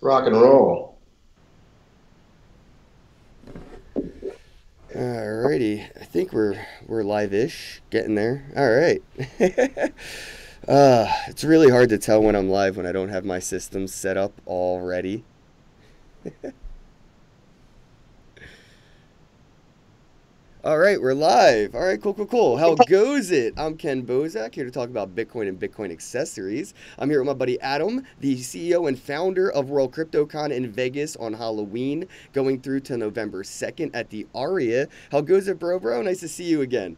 Rock and roll. Alrighty, I think we're live-ish, getting there. All right. It's really hard to tell when I'm live when I don't have my systems set up already. All right, we're live. All right, cool, cool, cool. How goes it? I'm Ken Bozak, here to talk about Bitcoin and Bitcoin accessories. I'm here with my buddy Adam, the CEO and founder of World CryptoCon in Vegas on Halloween, going through to November 2nd at the Aria. How goes it, bro, bro? Nice to see you again.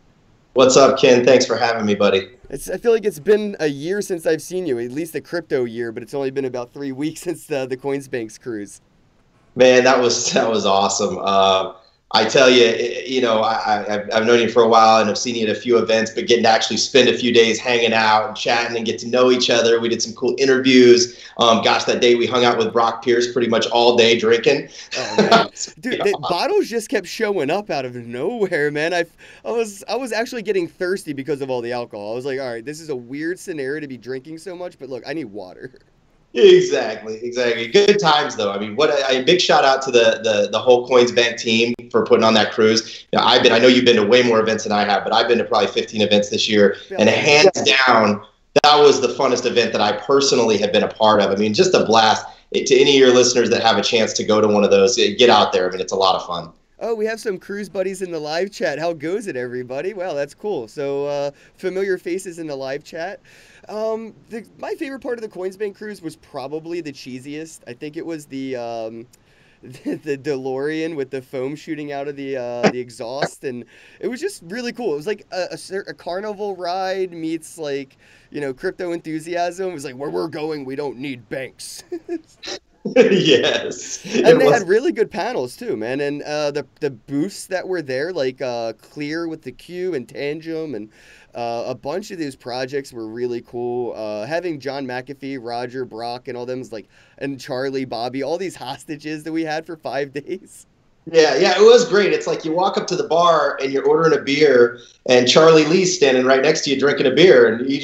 What's up, Ken? Thanks for having me, buddy. I feel like it's been a year since I've seen you, at least a crypto year, but it's only been about 3 weeks since the Coinsbanks cruise. Man, that was awesome. I tell you, I've known you for a while and I've seen you at a few events, but getting to actually spend a few days hanging out and chatting and get to know each other. We did some cool interviews. Gosh, that day we hung out with Brock Pierce pretty much all day drinking. Oh man, dude, the bottles just kept showing up out of nowhere, man. I was actually getting thirsty because of all the alcohol. I was like, all right, this is a weird scenario to be drinking so much, but look, I need water. Exactly, exactly. Good times though. I mean, what a big shout out to the whole Coins Bank team for putting on that cruise. You know, I know you've been to way more events than I have, but I've been to probably 15 events this year, and Oh man. hands down, that was the funnest event that I personally have been a part of. I mean, just a blast. To any of your listeners that have a chance to go to one of those, get out there. I mean, it's a lot of fun. Oh, we have some cruise buddies in the live chat. How goes it, everybody? Wow, that's cool. So, familiar faces in the live chat. My favorite part of the Coinsbank cruise was probably the cheesiest. I think it was the DeLorean with the foam shooting out of the exhaust, and it was just really cool. It was like a carnival ride meets like crypto enthusiasm. It was like where we're going, we don't need banks. Yes, And it they was. had really good panels too, man. And the booths that were there, like Clear with the Q and Tangem, and a bunch of these projects were really cool. Having John McAfee, Roger, Brock, and all them was like, and Charlie, Bobby, all these hostages that we had for 5 days. Yeah, yeah, it was great. It's like you walk up to the bar and you're ordering a beer, and Charlie Lee's standing right next to you drinking a beer, and he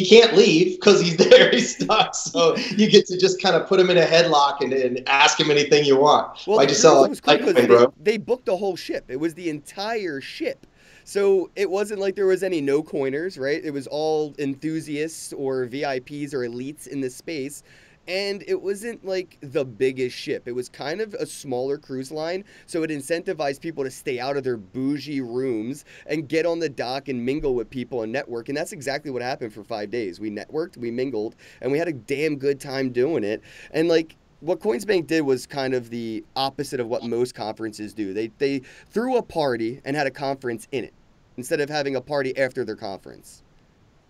can't leave because he's there, he's stuck. So you get to just kind of put him in a headlock and ask him anything you want. Well, the Why'd you sell cruise like was cool because Litecoin, bro? they booked the whole ship. It was the entire ship. So it wasn't like there was any no coiners, right? It was all enthusiasts or VIPs or elites in the space. And it wasn't like the biggest ship. It was kind of a smaller cruise line. So it incentivized people to stay out of their bougie rooms and get on the dock and mingle with people and network. And that's exactly what happened for 5 days. We networked, we mingled, and we had a damn good time doing it. And like, what Coinsbank did was kind of the opposite of what most conferences do. They threw a party and had a conference in it instead of having a party after their conference.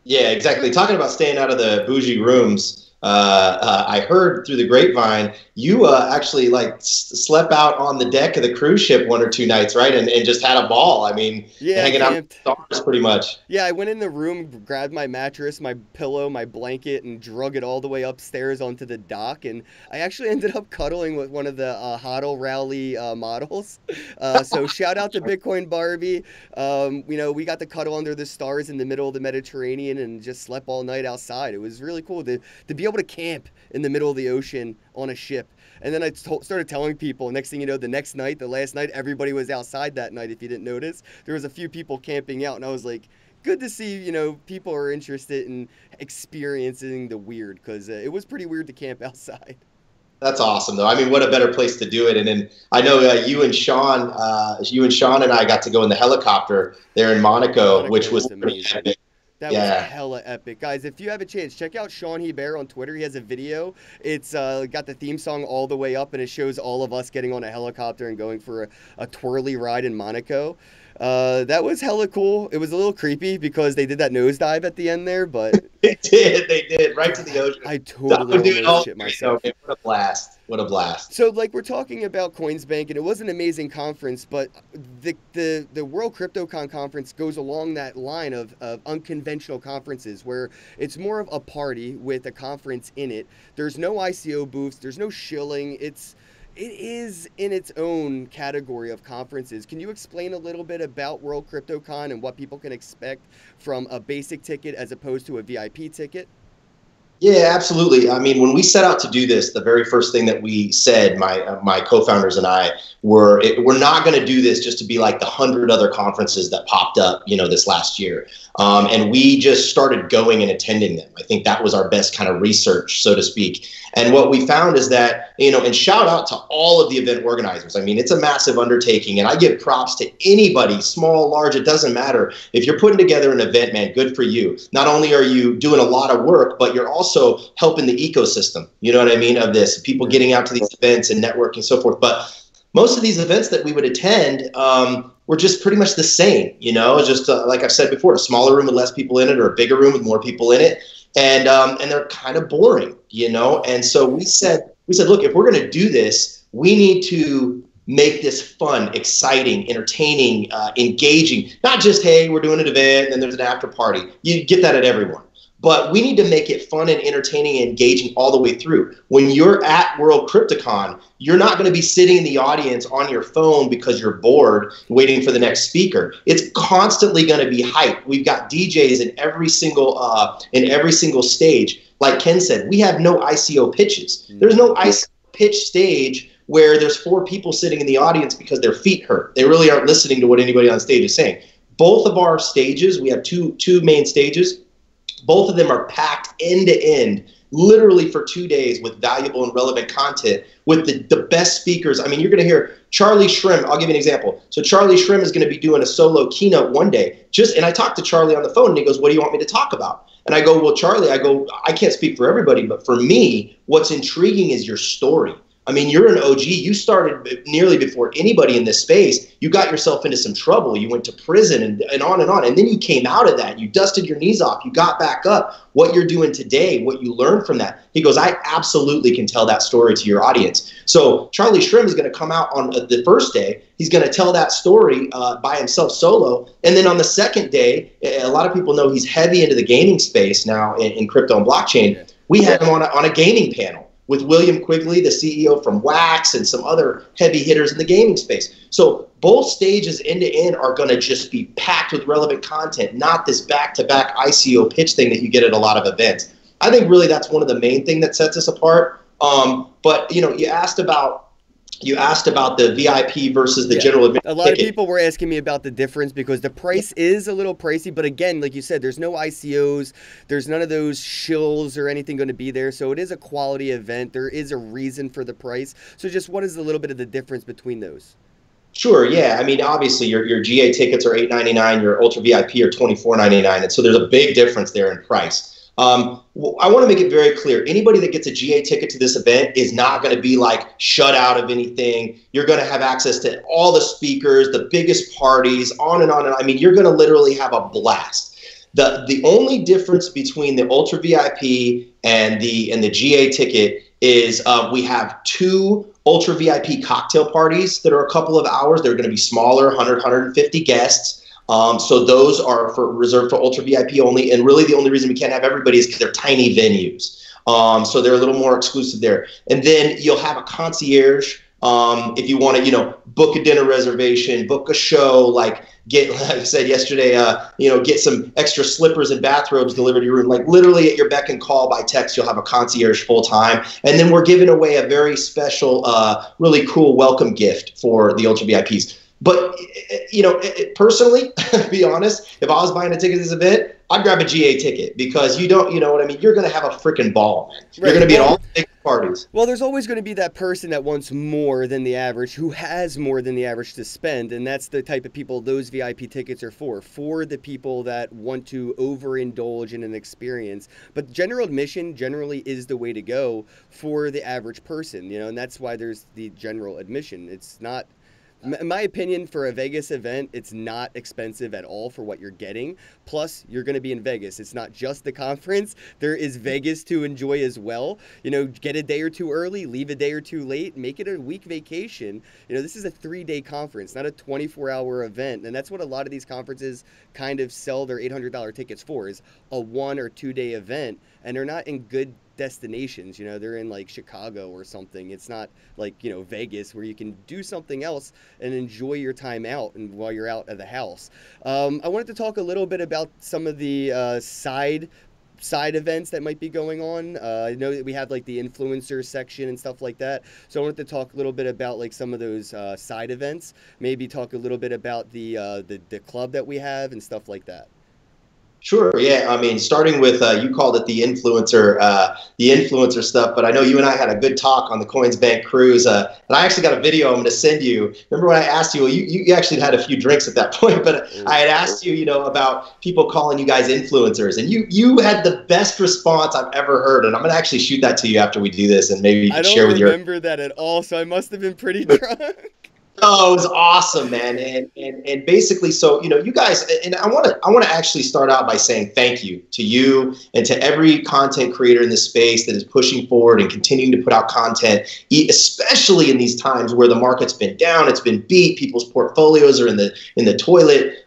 Yeah, exactly. Talking about staying out of the bougie rooms, I heard through the grapevine you actually like slept out on the deck of the cruise ship one or two nights, right? And just had a ball. I mean, Yeah, I hanging out with camped. the stars pretty much. Yeah, I went in the room, grabbed my mattress, my pillow, my blanket, and drug it all the way upstairs onto the dock. And I actually ended up cuddling with one of the HODL Rally models. So shout out to Bitcoin Barbie. We got to cuddle under the stars in the middle of the Mediterranean and just slept all night outside. It was really cool to be able to camp in the middle of the ocean on a ship. And then started telling people. Next thing you know, the next night, the last night, everybody was outside that night. If you didn't notice, there was a few people camping out, and I was like, good to see. People are interested in experiencing the weird because it was pretty weird to camp outside. That's awesome, though. I mean, what a better place to do it. And then I know you and Sean and I got to go in the helicopter there in Monaco, which Monaco was was pretty amazing. epic. That was Yeah. hella epic, guys. If you have a chance, check out Sean Hebert on Twitter. He has a video. It's got the theme song all the way up, and it shows all of us getting on a helicopter and going for a twirly ride in Monaco. That was hella cool. It was a little creepy because they did that nosedive at the end there, but They did, right to the God, ocean. I So I totally would do it almost all shit over again, though. myself. Man, what a blast! What a blast! So, like, we're talking about Coinsbank, and it was an amazing conference, but the World CryptoCon conference goes along that line of unconventional conferences where it's more of a party with a conference in it. There's no ICO booths, there's no shilling. It is in its own category of conferences. Can you explain a little bit about World CryptoCon and what people can expect from a basic ticket as opposed to a VIP ticket? Yeah, absolutely. I mean, when we set out to do this, the very first thing that we said, my co-founders and I, we're not going to do this just to be like the 100 other conferences that popped up, this last year. And we just started going and attending them. I think that was our best kind of research, so to speak. And what we found is that, and shout out to all of the event organizers. I mean, it's a massive undertaking, and I give props to anybody, small, large, it doesn't matter. If you're putting together an event, man, good for you. Not only are you doing a lot of work, but you're also helping the ecosystem, you know what I mean, of this, people getting out to these events and networking and so forth. But most of these events that we would attend were just pretty much the same, just like I've said before, a smaller room with less people in it or a bigger room with more people in it. And they're kind of boring, And so we said, look, if we're going to do this, we need to make this fun, exciting, entertaining, engaging, not just, hey, we're doing an event and then there's an after party. You get that at everyone. But we need to make it fun and entertaining and engaging all the way through. When you're at World CryptoCon, you're not going to be sitting in the audience on your phone because you're bored waiting for the next speaker. It's constantly going to be hype. We've got DJs in every single stage. Like Ken said, we have no ICO pitches. There's no ICO pitch stage where there's 4 people sitting in the audience because their feet hurt. They really aren't listening to what anybody on stage is saying. Both of our stages, we have two main stages. Both of them are packed end to end, literally for 2 days with valuable and relevant content with the best speakers. I mean, you're going to hear Charlie Shrem. I'll give you an example. So Charlie Shrem is going to be doing a solo keynote one day. And I talked to Charlie on the phone and he goes, what do you want me to talk about? And I go, well, Charlie, I can't speak for everybody, but for me, what's intriguing is your story. I mean, you're an OG. You started nearly before anybody in this space. You got yourself into some trouble. You went to prison and on and on. And then you came out of that. You dusted your knees off. You got back up. What you're doing today, what you learned from that. He goes, I absolutely can tell that story to your audience. So Charlie Shrem is going to come out on the first day. He's going to tell that story by himself solo. And then on the second day, a lot of people know he's heavy into the gaming space now in crypto and blockchain. We had him on a gaming panel with William Quigley, the CEO from Wax, and some other heavy hitters in the gaming space. So both stages end to end are going to just be packed with relevant content, not this back-to-back ICO pitch thing that you get at a lot of events. I think really that's one of the main things that sets us apart. But you asked about the VIP versus the general admission. A lot of people were asking me about the difference because the price is a little pricey. But again, like you said, there's no ICOs. There's none of those shills or anything going to be there. So it is a quality event. There is a reason for the price. So just what is a little bit of the difference between those? Sure, yeah. I mean, obviously, your GA tickets are $8.99. Your Ultra VIP are $24.99. And so there's a big difference there in price. I want to make it very clear. Anybody that gets a GA ticket to this event is not going to be like shut out of anything. You're going to have access to all the speakers, the biggest parties, on and on. And I mean, you're going to literally have a blast. The only difference between the Ultra VIP and the GA ticket is we have 2 Ultra VIP cocktail parties that are a couple of hours. They're going to be smaller, 100, 150 guests. So those are reserved for Ultra VIP only, and really the only reason we can't have everybody is because they're tiny venues. So they're a little more exclusive there. And then you'll have a concierge if you want to, book a dinner reservation, book a show, like I said yesterday, get some extra slippers and bathrobes delivered to your room. Like literally at your beck and call by text, you'll have a concierge full time. And then we're giving away a very special, really cool welcome gift for the Ultra VIPs. But, personally, to be honest, if I was buying a ticket to this event, I'd grab a GA ticket because you know what I mean? You're going to have a freaking ball, man. You're going to be at all the big parties. Well, there's always going to be that person that wants more than the average, who has more than the average to spend. And that's the type of people those VIP tickets are for the people that want to overindulge in an experience. But general admission generally is the way to go for the average person, and that's why there's the general admission. It's not... In my opinion, for a Vegas event, it's not expensive at all for what you're getting. Plus, you're going to be in Vegas. It's not just the conference. There is Vegas to enjoy as well. Get a day or two early, leave a day or two late, make it a week vacation. This is a 3-day conference, not a 24-hour event. And that's what a lot of these conferences kind of sell their $800 tickets for, is a 1 or 2 day event. And they're not in good destinations. They're in like Chicago or something. It's not like Vegas, where you can do something else and enjoy your time out and while you're out of the house. I wanted to talk a little bit about some of the side side events that might be going on. I know that we have like the influencer section and stuff like that. So I wanted to talk a little bit about like some of those side events. Maybe talk a little bit about the club that we have and stuff like that. Sure. Yeah. I mean, starting with you called it the influencer stuff, but I know you and I had a good talk on the Coins Bank cruise, and I actually got a video I'm going to send you. Remember when I asked you? Well, you actually had a few drinks at that point, but I had asked you, about people calling you guys influencers, and you had the best response I've ever heard, and I'm going to actually shoot that to you after we do this, and maybe you can share with your. I don't remember that at all, so I must have been pretty drunk. Oh, it was awesome, man. And basically, so, you guys, and I want to actually start out by saying thank you to you and to every content creator in this space that is pushing forward and continuing to put out content, especially in these times where the market's been down, it's been beat, people's portfolios are in the toilet.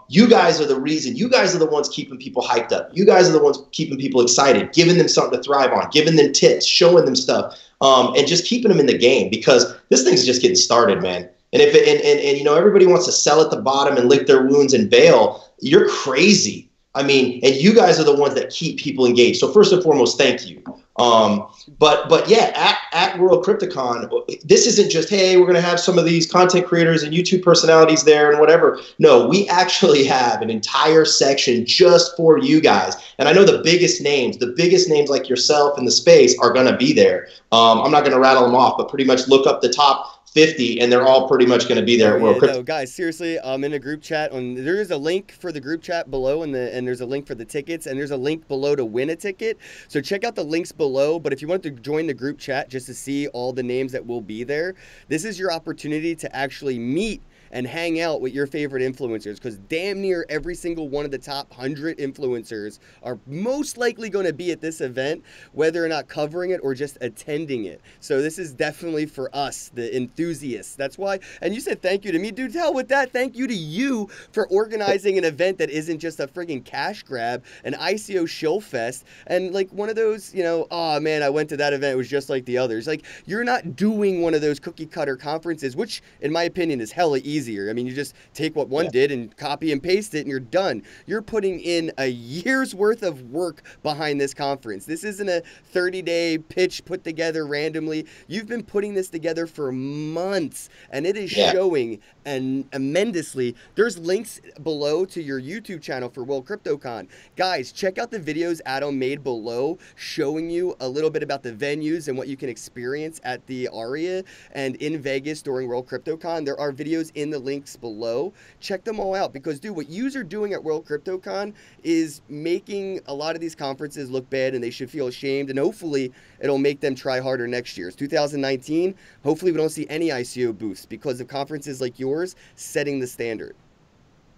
You guys are the reason. You guys are the ones keeping people hyped up. You guys are the ones keeping people excited, giving them something to thrive on, giving them tips, showing them stuff. And just keeping them in the game, because this thing's just getting started, man. And if everybody wants to sell at the bottom and lick their wounds and bail, you're crazy. I mean, and you guys are the ones that keep people engaged. So first and foremost, thank you. But yeah, at World CryptoCon, this isn't just, hey, we're going to have some of these content creators and YouTube personalities there and whatever. No, we actually have an entire section just for you guys. And I know the biggest names like yourself in the space are going to be there. I'm not going to rattle them off, but pretty much look up the top 50 and they're all pretty much going to be there at World Crypto. No, guys, seriously, I'm in a group chat. There is a link for the group chat below, and there's a link for the tickets, and there's a link below to win a ticket. So check out the links below. But if you want to join the group chat just to see all the names that will be there, this is your opportunity to actually meet and hang out with your favorite influencers, because damn near every single one of the top 100 influencers are most likely going to be at this event, whether or not covering it or just attending it. So this is definitely for us, the enthusiasts. That's why. And you said thank you to me, dude. Hell with that. Thank you to you for organizing an event that isn't just a friggin' cash grab, an ICO shill fest, and like one of those, oh man, I went to that event, it was just like the others. Like, you're not doing one of those cookie cutter conferences, which in my opinion is hella easier. I mean, you just take what one did and copy and paste it and you're done. You're putting in a year's worth of work behind this conference. This isn't a 30-day pitch put together randomly. You've been putting this together for months, and it is showing tremendously. There's links below to your YouTube channel for World CryptoCon. Guys, check out the videos Adam made below showing you a little bit about the venues and what you can experience at the Aria and in Vegas during World CryptoCon. There are videos in the links below. Check them all out, because dude, what yous are doing at World CryptoCon is making a lot of these conferences look bad, and they should feel ashamed, and hopefully it'll make them try harder next year. It's 2019. Hopefully we don't see any ICO boosts because of conferences like yours setting the standard.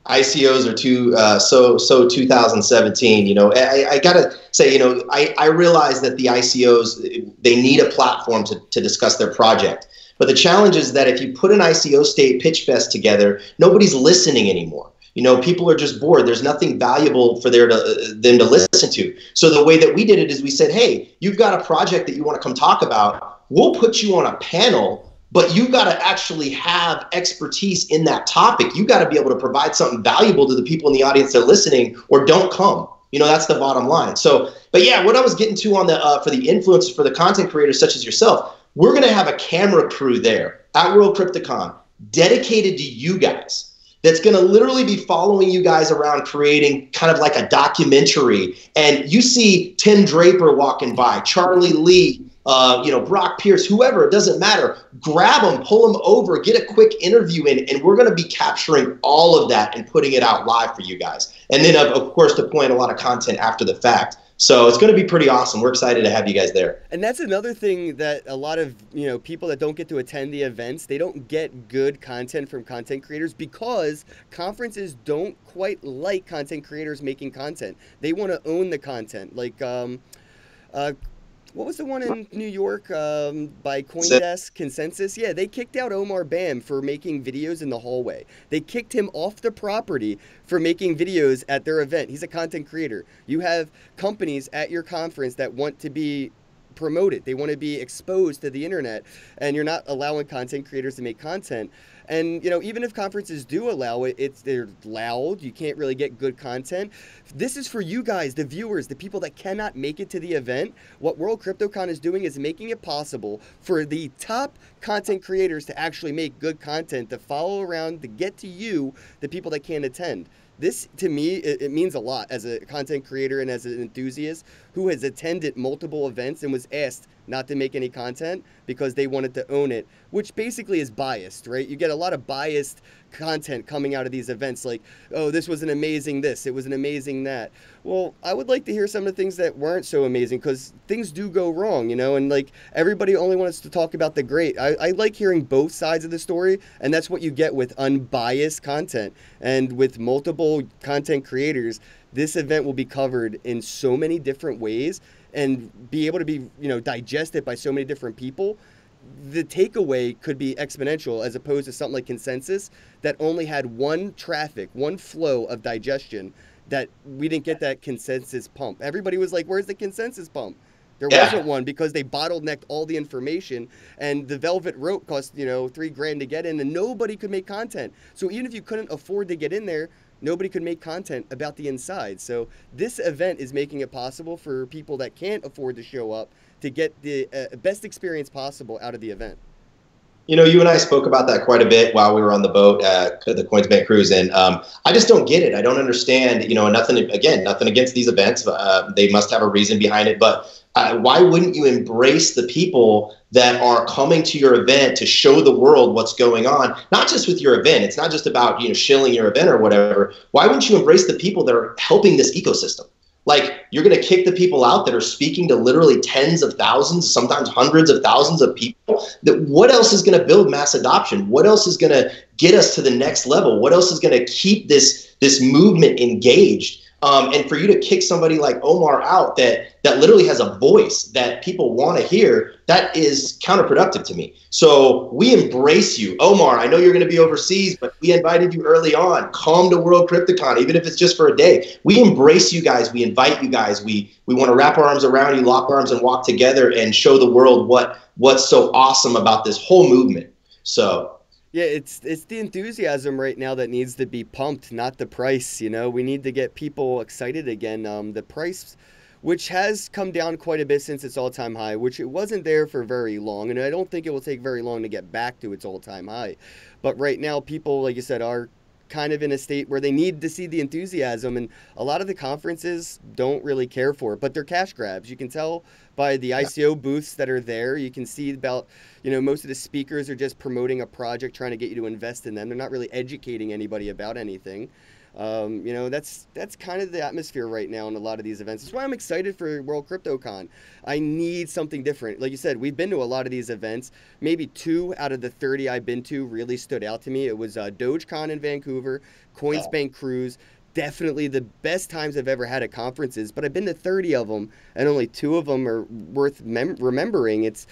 ICOs are so 2017. I gotta say, I realize that the ICOs, they need a platform to discuss their project. But the challenge is that if you put an ICO state pitch fest together, nobody's listening anymore. People are just bored. There's nothing valuable for them to listen to. So the way that we did it is we said, hey, you've got a project that you want to come talk about. We'll put you on a panel, but you've got to actually have expertise in that topic. You've got to be able to provide something valuable to the people in the audience that are listening, or don't come. That's the bottom line. So, but yeah, what I was getting to on for the influencers, for the content creators such as yourself, we're going to have a camera crew there at World CryptoCon dedicated to you guys, that's going to literally be following you guys around, creating kind of like a documentary. And you see Tim Draper walking by, Charlie Lee, Brock Pierce, whoever, it doesn't matter. Grab them, pull them over, get a quick interview in, and we're going to be capturing all of that and putting it out live for you guys. And then, of course, deploying a lot of content after the fact. So it's going to be pretty awesome. We're excited to have you guys there. And that's another thing that a lot of, people that don't get to attend the events, they don't get good content from content creators, because conferences don't quite like content creators making content. They want to own the content. Like, what was the one in New York by CoinDesk, Consensus? Yeah, they kicked out Omar Bam for making videos in the hallway. They kicked him off the property for making videos at their event. He's a content creator. You have companies at your conference that want to be promote it. They want to be exposed to the internet, and you're not allowing content creators to make content. And even if conferences do allow it, they're loud. You can't really get good content. This is for you guys, the viewers, the people that cannot make it to the event. What World CryptoCon is doing is making it possible for the top content creators to actually make good content, to follow around, to get to you, the people that can't attend. This, to me, it means a lot as a content creator and as an enthusiast who has attended multiple events and was asked not to make any content because they wanted to own it, which basically is biased, right? You get a lot of biased content coming out of these events like, oh, this was an amazing this, it was an amazing that. Well, I would like to hear some of the things that weren't so amazing, because things do go wrong, and like everybody only wants to talk about the great. I like hearing both sides of the story, and that's what you get with unbiased content. And with multiple content creators, this event will be covered in so many different ways and be able to be, digested by so many different people. The takeaway could be exponential, as opposed to something like Consensus that only had one flow of digestion, that we didn't get that Consensus pump. Everybody was like, where's the Consensus pump? There wasn't one, because they bottlenecked all the information, and the Velvet Rope cost, $3,000 to get in, and nobody could make content. So even if you couldn't afford to get in there, nobody could make content about the inside. So this event is making it possible for people that can't afford to show up to get the best experience possible out of the event. You and I spoke about that quite a bit while we were on the boat, the Coinsbank cruise, and I just don't get it. I don't understand. Nothing against these events. They must have a reason behind it, but why wouldn't you embrace the people that are coming to your event to show the world what's going on? Not just with your event. It's not just about shilling your event or whatever. Why wouldn't you embrace the people that are helping this ecosystem? Like, you're going to kick the people out that are speaking to literally tens of thousands, sometimes hundreds of thousands of people. What else is going to build mass adoption? What else is going to get us to the next level? What else is going to keep this movement engaged? And for you to kick somebody like Omar out that literally has a voice that people want to hear, that is counterproductive to me. So we embrace you. Omar, I know you're going to be overseas, but we invited you early on. Come to World CryptoCon, even if it's just for a day. We embrace you guys. We invite you guys. We want to wrap our arms around you, lock arms, and walk together and show the world what's so awesome about this whole movement. So yeah, it's the enthusiasm right now that needs to be pumped, not the price. We need to get people excited again. The price, which has come down quite a bit since its all-time high, which it wasn't there for very long, and I don't think it will take very long to get back to its all-time high. But right now, people, like you said, are kind of in a state where they need to see the enthusiasm, and a lot of the conferences don't really care for it, but they're cash grabs. You can tell by the ICO booths that are there. You can see about, most of the speakers are just promoting a project, trying to get you to invest in them. They're not really educating anybody about anything. That's kind of the atmosphere right now in a lot of these events. That's why I'm excited for World CryptoCon. I need something different. Like you said, we've been to a lot of these events. Maybe 2 out of the 30 I've been to really stood out to me. It was Dogecoin in Vancouver, Coinsbank Cruise. Definitely the best times I've ever had at conferences, but I've been to 30 of them, and only 2 of them are worth remembering. It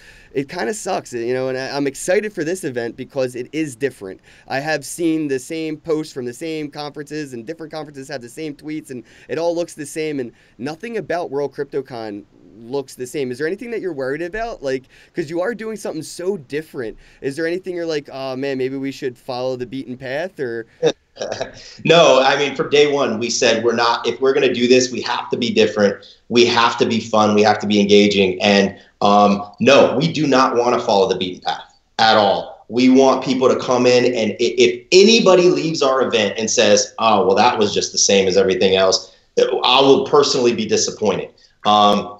kind of sucks, and I'm excited for this event because it is different. I have seen the same posts from the same conferences, and different conferences have the same tweets, and it all looks the same, and nothing about World CryptoCon looks the same. Is there anything that you're worried about? Like, because you are doing something so different. Is there anything you're like, oh man, maybe we should follow the beaten path, or... No, I mean, from day one, we said if we're going to do this, we have to be different. We have to be fun. We have to be engaging. And no, we do not want to follow the beaten path at all. We want people to come in, and if anybody leaves our event and says, oh, well, that was just the same as everything else, I will personally be disappointed.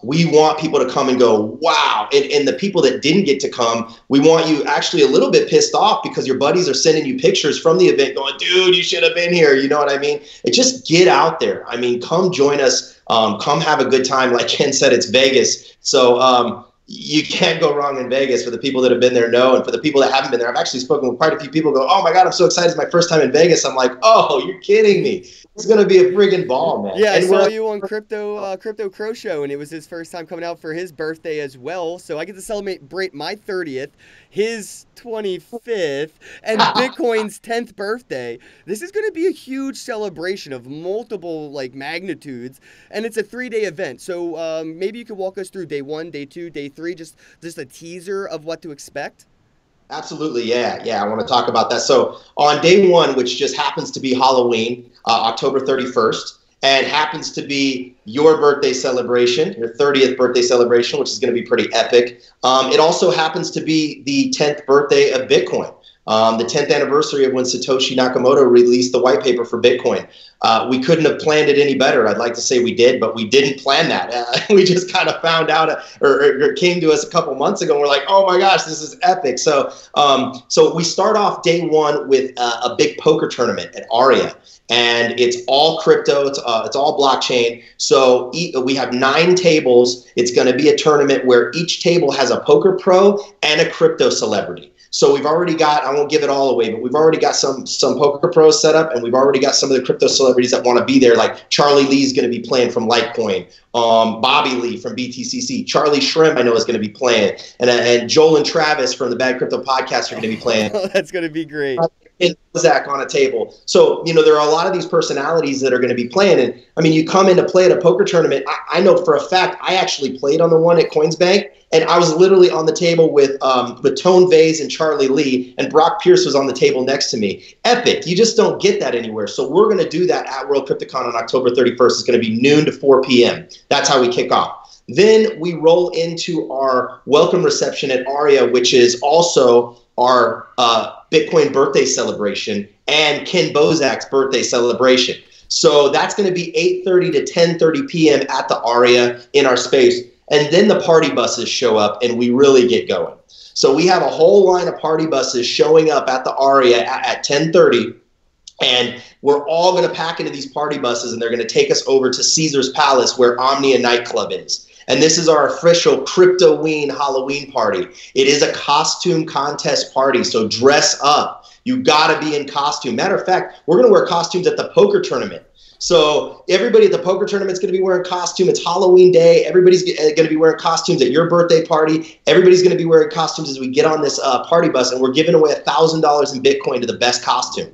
We want people to come and go, wow. And the people that didn't get to come, we want you actually a little bit pissed off because your buddies are sending you pictures from the event going, dude, you should have been here. You know what I mean? Just get out there. I mean, come join us. Come have a good time. Like Ken said, it's Vegas. So, you can't go wrong in Vegas. For the people that have been there know, and for the people that haven't been there, I've actually spoken with quite a few people who go, oh my God, I'm so excited. It's my first time in Vegas. I'm like, oh, you're kidding me. It's going to be a friggin' ball, man. Yeah, I And saw you on Crypto Crow Show, and it was his first time coming out for his birthday as well. So I get to celebrate my 30th, his 25th, and Bitcoin's 10th birthday. This is going to be a huge celebration of multiple like magnitudes, and it's a 3-day event. So maybe you could walk us through day 1, day 2, day 3, just a teaser of what to expect. Absolutely, yeah. I want to talk about that. So on day 1, which just happens to be Halloween, October 31st, and happens to be your birthday celebration, your 30th birthday celebration, which is going to be pretty epic. It also happens to be the 10th birthday of Bitcoin. The 10th anniversary of when Satoshi Nakamoto released the white paper for Bitcoin. We couldn't have planned it any better. I'd like to say we did, but we didn't plan that. We just kind of found out, or it came to us a couple months ago, and we're like, oh my gosh, this is epic. So we start off day 1 with a big poker tournament at Aria. And it's all crypto, it's all blockchain. So we have 9 tables. It's going to be a tournament where each table has a poker pro and a crypto celebrity. So we've already got, I won't give it all away, but we've already got some poker pros set up, and we've already got some of the crypto celebrities that want to be there. Like Charlie Lee's going to be playing from Litecoin, Bobby Lee from BTCC, Charlie Shrimp I know is going to be playing, and Joel and Travis from the Bad Crypto Podcast are going to be playing. Oh, that's going to be great. And Zach on a table. So, there are a lot of these personalities that are going to be playing. And I mean, you come in to play at a poker tournament. I know for a fact, I actually played on the one at Coinsbank, and I was literally on the table with Tone Vase and Charlie Lee, and Brock Pierce was on the table next to me. Epic. You just don't get that anywhere. So we're going to do that at World CryptoCon on October 31st. It's going to be noon to 4 p.m. That's how we kick off. Then we roll into our welcome reception at Aria, which is also our Bitcoin birthday celebration and Ken Bozak's birthday celebration. So that's going to be 8:30 to 10:30 p.m. at the Aria in our space. And then the party buses show up and we really get going. So we have a whole line of party buses showing up at the Aria at 10:30. And we're all going to pack into these party buses, and they're going to take us over to Caesar's Palace, where Omnia nightclub is. And this is our official Cryptoween Halloween party. It is a costume contest party, so dress up. You got to be in costume. Matter of fact, we're going to wear costumes at the poker tournament. So everybody at the poker tournament is going to be wearing costume. It's Halloween day. Everybody's going to be wearing costumes at your birthday party. Everybody's going to be wearing costumes as we get on this party bus, and we're giving away $1,000 in Bitcoin to the best costume.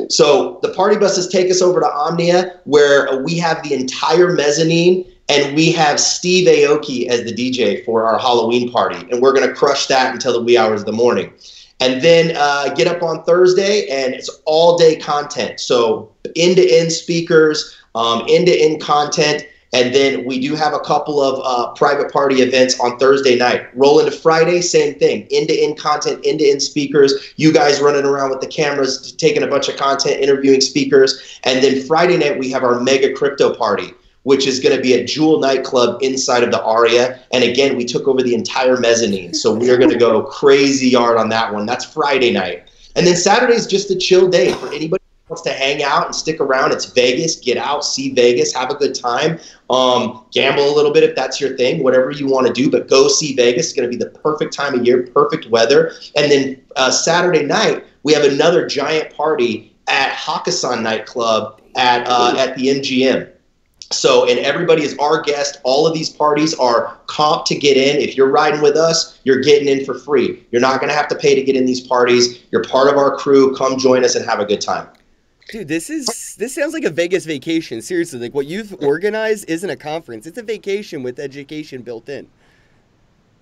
So the party buses take us over to Omnia, where we have the entire mezzanine, and we have Steve Aoki as the DJ for our Halloween party. And we're going to crush that until the wee hours of the morning. And then get up on Thursday, and it's all day content. So end-to-end speakers, end-to-end content. And then we do have a couple of private party events on Thursday night. Roll into Friday, same thing. End-to-end content, end-to-end speakers. You guys running around with the cameras, taking a bunch of content, interviewing speakers. And then Friday night, we have our mega crypto party, which is going to be at Jewel Nightclub inside of the Aria. And again, we took over the entire mezzanine. So we are going to go crazy yard on that one. That's Friday night. And then Saturday is just a chill day for anybody who wants to hang out and stick around. It's Vegas. Get out, see Vegas, have a good time. Gamble a little bit if that's your thing, whatever you want to do, but go see Vegas. It's going to be the perfect time of year, perfect weather. And then Saturday night, we have another giant party at Hakkasan Nightclub at the MGM. So, and everybody is our guest. All of these parties are comp to get in. If you're riding with us, you're getting in for free. You're not going to have to pay to get in these parties. You're part of our crew. Come join us and have a good time. Dude, this sounds like a Vegas vacation. Seriously, like what you've organized isn't a conference. It's a vacation with education built in.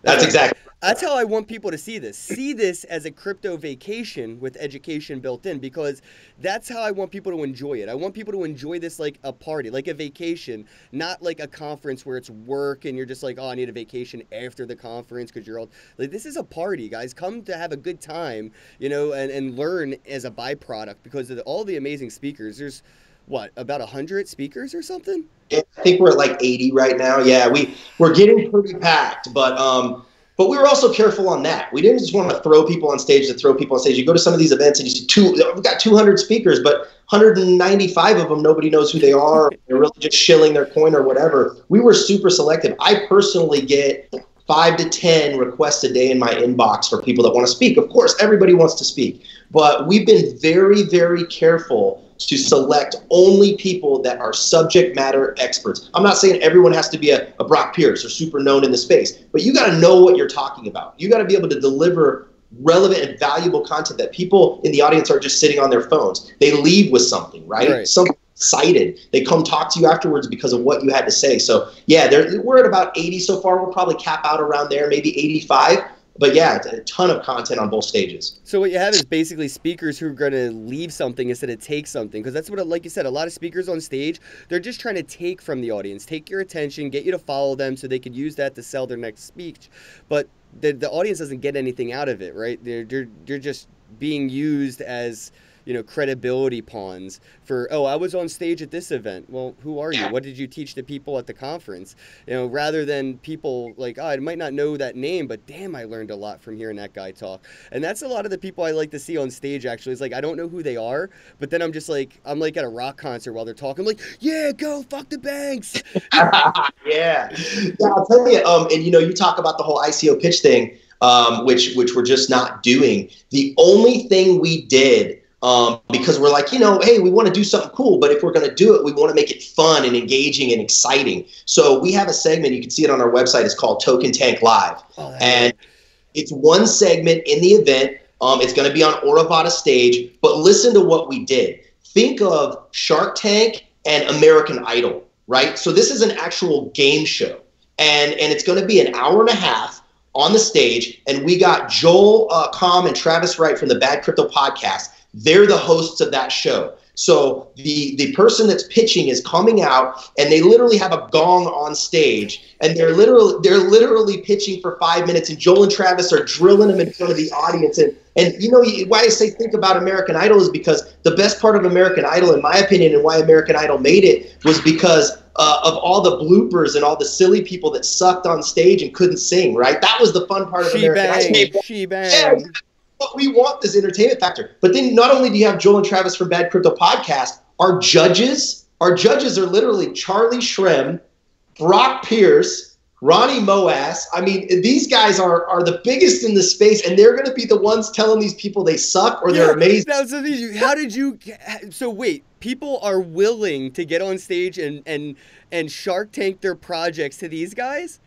That's exactly. That's how I want people to see this. See this as a crypto vacation with education built in, because that's how I want people to enjoy it. I want people to enjoy this like a party, like a vacation, not like a conference where it's work and you're just like, oh, I need a vacation after the conference because you're all like, this is a party, guys. Come to have a good time, and learn as a byproduct because of all the amazing speakers. There's what, about 100 speakers or something? I think we're at like 80 right now. Yeah, we're getting pretty packed, but we were also careful on that. We didn't just want to throw people on stage to throw people on stage. You go to some of these events and you see we've got 200 speakers, but 195 of them, nobody knows who they are. They're really just shilling their coin or whatever. We were super selective. I personally get 5 to 10 requests a day in my inbox for people that want to speak. Of course, everybody wants to speak, but we've been very, very careful to select only people that are subject matter experts. I'm not saying everyone has to be a Brock Pierce or super known in the space, but you got to know what you're talking about. You got to be able to deliver relevant and valuable content that people in the audience are just sitting on their phones. They leave with something, right? Something excited. They come talk to you afterwards because of what you had to say. So yeah, we're at about 80 so far. We'll probably cap out around there, maybe 85. But yeah, it's a ton of content on both stages. So what you have is basically speakers who are going to leave something instead of take something. Because that's what, like you said, a lot of speakers on stage, they're just trying to take from the audience, take your attention, get you to follow them so they could use that to sell their next speech. But the audience doesn't get anything out of it, right? They're just being used as, you know, credibility pawns for, oh, I was on stage at this event. Well, who are you? What did you teach the people at the conference? You know, rather than people like, oh, I might not know that name, but damn, I learned a lot from hearing that guy talk. And that's a lot of the people I like to see on stage, actually. It's like, I don't know who they are, but then I'm just like, I'm like at a rock concert while they're talking. I'm like, yeah, go fuck the banks. Yeah, I'll tell you, and you know, you talk about the whole ICO pitch thing, which we're just not doing. The only thing we did, because we're like, you know, hey, we want to do something cool, but if we're going to do it, we want to make it fun and engaging and exciting. So we have a segment, you can see it on our website, it's called Token Tank Live. And it's one segment in the event. It's going to be on Oravada stage, but listen to what we did. Think of Shark Tank and American Idol, right? So this is an actual game show, and it's going to be an hour and a half on the stage, and we got Joel Comm and Travis Wright from the Bad Crypto Podcast. They're the hosts of that show. So the person that's pitching is coming out, and they literally have a gong on stage, and they're literally pitching for 5 minutes, and Joel and Travis are drilling them in front of the audience. And you know why I say think about American Idol is because the best part of American Idol, in my opinion, and why American Idol made it was because of all the bloopers and all the silly people that sucked on stage and couldn't sing, right? That was the fun part of American Idol. She bang. But we want this entertainment factor. But then not only do you have Joel and Travis from Bad Crypto Podcast, our judges are literally Charlie Shrem, Brock Pierce, Ronnie Moas. I mean, these guys are the biggest in the space, and they're going to be the ones telling these people they suck or they're amazing. How did you? So wait, people are willing to get on stage and Shark Tank their projects to these guys?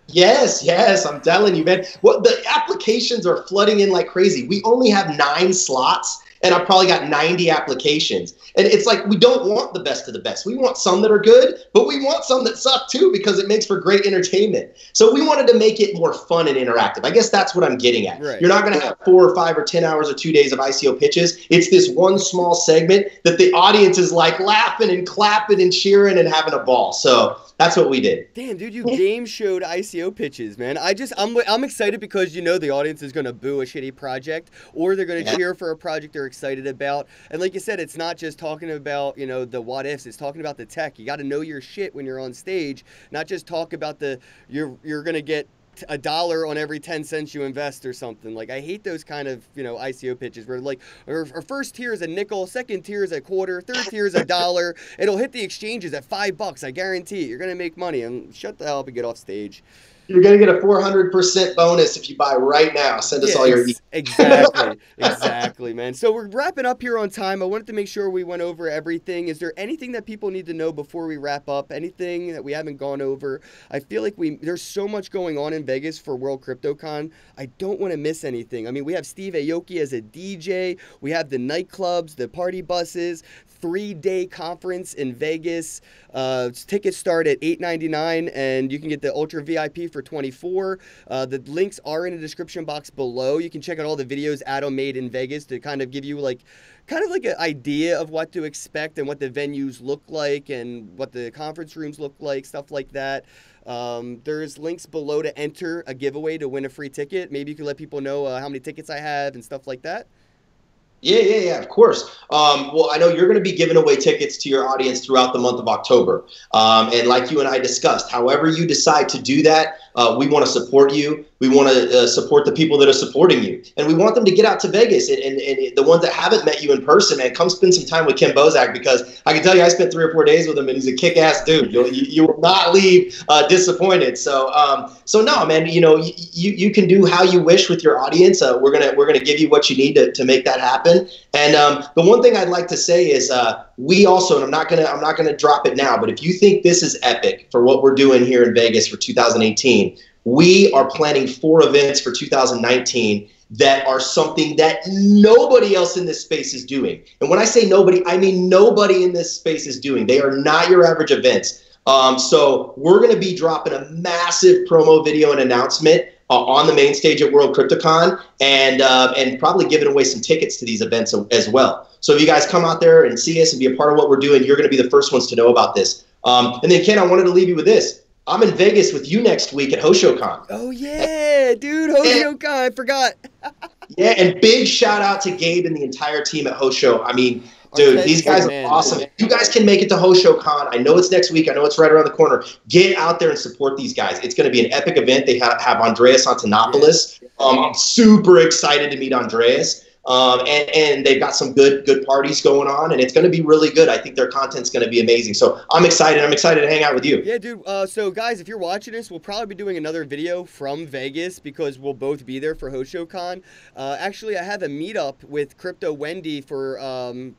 Yes, I'm telling you, man. Well, the applications are flooding in like crazy. We only have 9 slots, and I've probably got 90 applications. And it's like, we don't want the best of the best. We want some that are good, but we want some that suck too, because it makes for great entertainment. So we wanted to make it more fun and interactive. I guess that's what I'm getting at. Right. You're not going to have 4 or 5 or 10 hours or 2 days of ICO pitches. It's this one small segment that the audience is like laughing and clapping and cheering and having a ball. So that's what we did. Damn, dude, you game showed ICO pitches, man. I'm excited because, you know, the audience is going to boo a shitty project, or they're going to cheer for a project they're excited about. And like you said, it's not just talking about, you know, the what ifs. It's talking about the tech. You got to know your shit when you're on stage, not just talk about you're going to get $1 on every 10 cents you invest or something. Like, I hate those kind of, you know, ICO pitches where like our first tier is a nickel, second tier is a quarter, third tier is $1. It'll hit the exchanges at $5. I guarantee it. You're gonna make money. And shut the hell up and get off stage. You're going to get a 400% bonus if you buy right now. Send us all your Exactly, man. So we're wrapping up here on time. I wanted to make sure we went over everything. Is there anything that people need to know before we wrap up? Anything that we haven't gone over? I feel like there's so much going on in Vegas for World CryptoCon. I don't want to miss anything. I mean, we have Steve Aoki as a DJ. We have the nightclubs, the party buses, 3-day conference in Vegas. Tickets start at $8.99, and you can get the Ultra VIP for $24. The links are in the description box below. You can check out all the videos Adam made in Vegas to kind of give you like an idea of what to expect and what the venues look like and what the conference rooms look like, stuff like that. There's links below to enter a giveaway to win a free ticket. Maybe you can let people know how many tickets I have and stuff like that. Yeah, of course. Well, I know you're going to be giving away tickets to your audience throughout the month of October. And like you and I discussed, however you decide to do that, we want to support you. We want to support the people that are supporting you. And we want them to get out to Vegas. And the ones that haven't met you in person, man, come spend some time with Ken Bozak, because I can tell you I spent 3 or 4 days with him, and he's a kick-ass dude. You will not leave disappointed. So no, man, you can do how you wish with your audience. We're gonna give you what you need to make that happen. And the one thing I'd like to say is we also, and I'm not gonna drop it now, but if you think this is epic for what we're doing here in Vegas for 2018, we are planning 4 events for 2019 that are something that nobody else in this space is doing. And when I say nobody, I mean nobody in this space is doing. They are not your average events. So we're going to be dropping a massive promo video and announcement on the main stage at World CryptoCon, and probably giving away some tickets to these events as well. So if you guys come out there and see us and be a part of what we're doing, you're going to be the first ones to know about this. And then, Ken, I wanted to leave you with this. I'm in Vegas with you next week at HoshoCon. Oh, yeah, dude, HoshoCon, I forgot. Yeah, and big shout out to Gabe and the entire team at Hosho. I mean, dude, these guys are awesome. You guys can make it to HoshoCon. I know it's next week. I know it's right around the corner. Get out there and support these guys. It's going to be an epic event. They have Andreas Antonopoulos. I'm super excited to meet Andreas. And they've got some good parties going on, and it's going to be really good. I think their content's going to be amazing. So I'm excited. I'm excited to hang out with you. Yeah, dude. So guys, if you're watching this, we'll probably be doing another video from Vegas because we'll both be there for HoshoCon. Actually, I have a meetup with Crypto Wendy for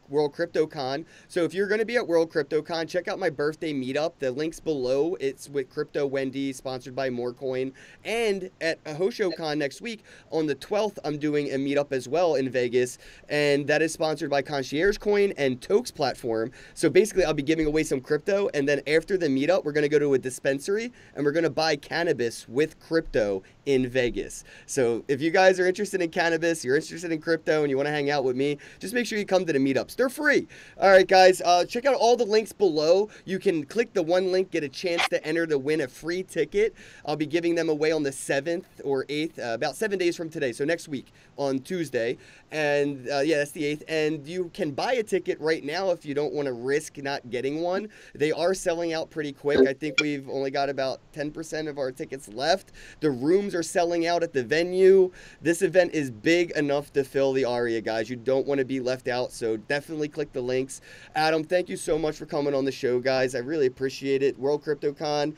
World CryptoCon. So if you're going to be at World CryptoCon, check out my birthday meetup. The link's below. It's with Crypto Wendy, sponsored by Morecoin. And at HoshoCon next week, on the 12th, I'm doing a meetup as well in Vegas, and that is sponsored by Concierge Coin and Tokes platform. So basically, I'll be giving away some crypto, and then after the meetup, we're going to go to a dispensary and we're going to buy cannabis with crypto in Vegas. So if you guys are interested in cannabis, you're interested in crypto, and you want to hang out with me, just make sure you come to the meetups. They're free. All right, guys, check out all the links below. You can click the one link, get a chance to enter to win a free ticket. I'll be giving them away on the 7th or 8th, about 7 days from today, so next week on Tuesday. And yeah, that's the 8th. And you can buy a ticket right now if you don't want to risk not getting one. They are selling out pretty quick. I think we've only got about 10% of our tickets left. The rooms are selling out at the venue. This event is big enough to fill the Aria, guys. You don't want to be left out, so definitely click the links. Adam, thank you so much for coming on the show, guys. I really appreciate it. World CryptoCon,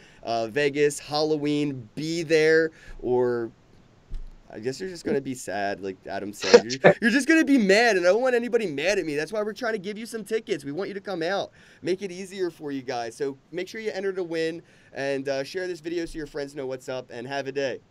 Vegas, Halloween, be there, or I guess you're just going to be sad, like Adam said. You're just going to be mad, and I don't want anybody mad at me. That's why we're trying to give you some tickets. We want you to come out. Make it easier for you guys. So make sure you enter to win, and share this video so your friends know what's up, and have a day.